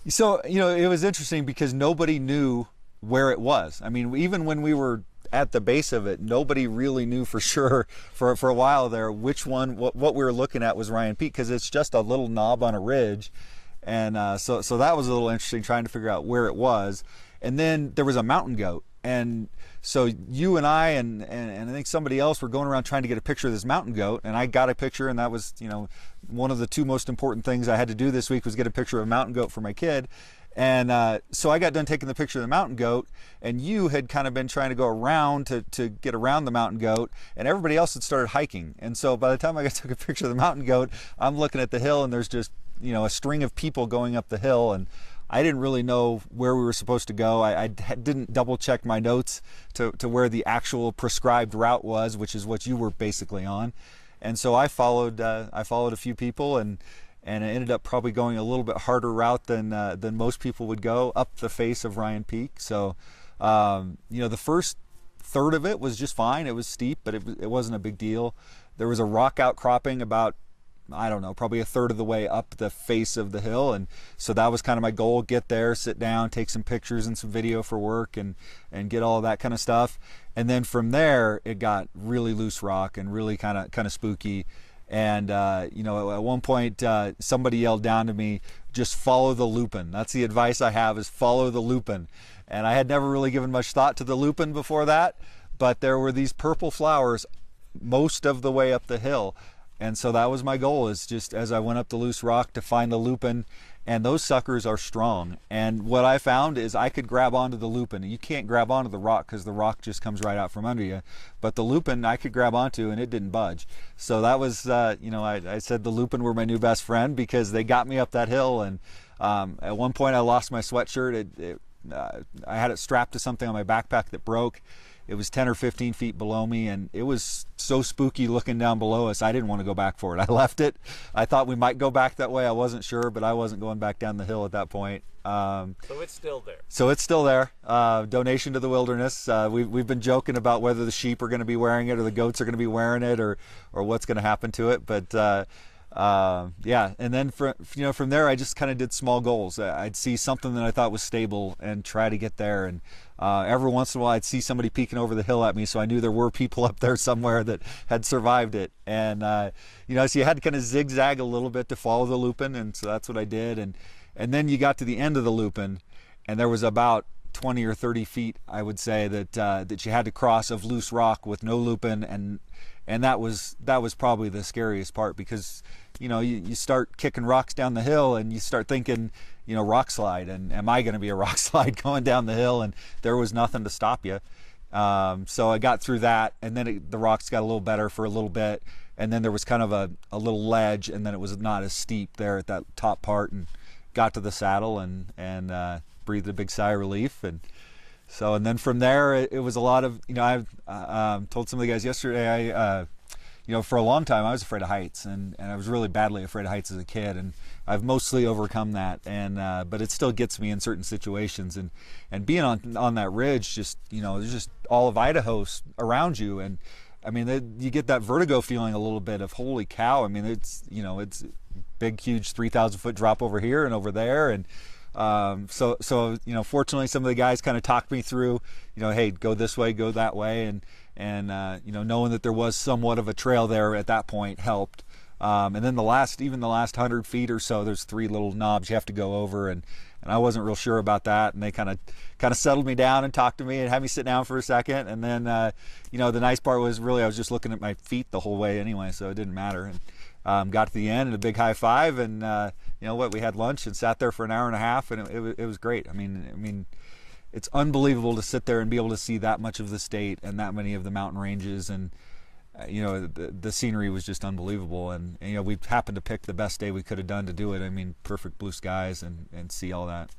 So, it was interesting because nobody knew where it was. I mean, even when we were at the base of it, nobody really knew for sure for a while there which one, what we were looking at was Ryan Peak, because it's just a little knob on a ridge. And so that was a little interesting, trying to figure out where it was. And then there was a mountain goat. And so you and I and I think somebody else were going around trying to get a picture of this mountain goat, and I got a picture, and that was, one of the two most important things I had to do this week was get a picture of a mountain goat for my kid. And so I got done taking the picture of the mountain goat, and you had kind of been trying to go around to get around the mountain goat, and everybody else had started hiking. And so by the time I took a picture of the mountain goat, I'm looking at the hill, and there's just, a string of people going up the hill, and I didn't really know where we were supposed to go. I didn't double check my notes to where the actual prescribed route was, which is what you were basically on. And so I followed a few people, and I ended up probably going a little bit harder route than most people would go up the face of Ryan Peak. So, the first third of it was just fine. It was steep, but it wasn't a big deal. There was a rock outcropping about, I don't know, probably a third of the way up the face of the hill. And so that was kind of my goal: get there, sit down, take some pictures and some video for work, and get all of that kind of stuff. And then from there, it got really loose rock and really kind of spooky. And, at one point, somebody yelled down to me, just follow the lupin. That's the advice I have, is follow the lupin. And I had never really given much thought to the lupin before that, but there were these purple flowers most of the way up the hill. And so that was my goal, is just as I went up the loose rock to find the lupin. And those suckers are strong. And what I found is I could grab onto the lupin. You can't grab onto the rock because the rock just comes right out from under you. But the lupin I could grab onto, and it didn't budge. So that was, I said the lupin were my new best friend, because they got me up that hill. And at one point I lost my sweatshirt. I had it strapped to something on my backpack that broke. It was 10 or 15 feet below me, and it was so spooky looking down below us. I didn't want to go back for it. I left it. I thought we might go back that way. I wasn't sure, but I wasn't going back down the hill at that point. So it's still there. So it's still there. Donation to the wilderness. We've been joking about whether the sheep are going to be wearing it or the goats are going to be wearing it, or what's going to happen to it. But yeah, and then from there I just kind of did small goals. I'd see something that I thought was stable and try to get there, and every once in a while I'd see somebody peeking over the hill at me, so I knew there were people up there somewhere that had survived it. And so you had to kind of zigzag a little bit to follow the lupin, and so that's what I did. And then you got to the end of the lupin, and there was about 20 or 30 feet, I would say, that you had to cross of loose rock with no lupin, and that was probably the scariest part, because you start kicking rocks down the hill, and you start thinking, rock slide, and am I going to be a rock slide going down the hill? And there was nothing to stop you. So I got through that, and then the rocks got a little better for a little bit, and then there was kind of a little ledge, and then it was not as steep there at that top part, and got to the saddle and breathed a big sigh of relief. And then from there, it was a lot of, I've told some of the guys yesterday, for a long time I was afraid of heights, and I was really badly afraid of heights as a kid, and I've mostly overcome that, and but it still gets me in certain situations, and being on that ridge, just there's just all of Idaho around you, and I mean you get that vertigo feeling a little bit of, holy cow. I mean, it's big huge 3,000 foot drop over here and over there, and so fortunately some of the guys kind of talked me through, hey, go this way, go that way, and knowing that there was somewhat of a trail there at that point helped. And then the last 100 feet or so, there's 3 little knobs you have to go over, and I wasn't real sure about that, and they kind of settled me down and talked to me and had me sit down for a second. And then the nice part was, really, I was just looking at my feet the whole way anyway, so it didn't matter. And got to the end and a big high five, and we had lunch and sat there for an hour and a half, and it was great. I mean it's unbelievable to sit there and be able to see that much of the state and that many of the mountain ranges, and the scenery was just unbelievable. And we happened to pick the best day we could have done to do it. I mean, perfect blue skies, and see all that.